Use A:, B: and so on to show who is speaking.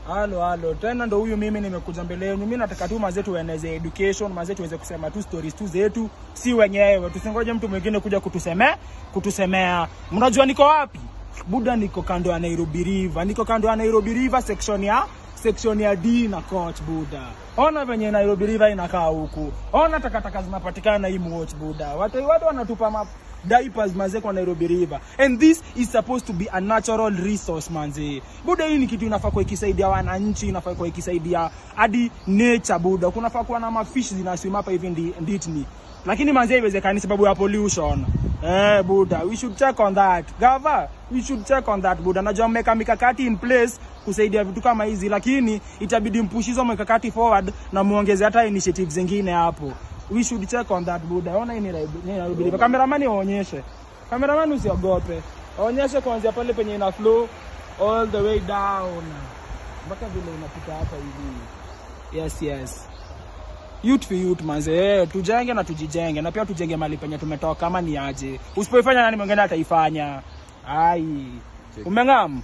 A: Halo. Tena ndo huyu mimi nimekuja mbele yenu. Mimi nataka tu mazetu tueneze education, mazetu tuweze kusema tu stories tu zetu, si wenyewe. Tusingoje mtu mwingine kuja kutusemea. Mnajua niko wapi? Buda, niko kando ya Nairobi River. Section ya D na Coach Buda. Ona venye Nairobi River inakaa huku. Ona takataka zinapatikana hii Watch Buda. Watu wanatupa diapers manze kwa Nairobi River. And this is supposed to be a natural resource manze. Buda, hii ni kitu inafaa kwa ikisaidia wananchi, inafaa kwa ikisaidia hadi nature Buda. Kunafaa kuwa na mafish zinaswim hapa hivi nditni. Lakini manze haiwezekani sababu ya pollution. Buda, we should check on that. Gava, we should check on that Buda. Najua mmeka mikakati in place kusaidia vitu kama hizi, lakini itabidi mpushizo mikakati forward na muongeze hata initiatives zingine hapo. We should check on that Buda. Ona hii ni Nairobi River. Cameraman waonyeshe. Cameraman usiogope. Waonyeshe kuanzia pale penye ina flow all the way down mpaka vile inapita hapa hivi. Yes. Youth for youth manze. Tujenge na tujijenge na pia tujenge mali penye tumetoka kama ni aje. Usipoifanya nani mwingine ataifanya. Ai. Umengam.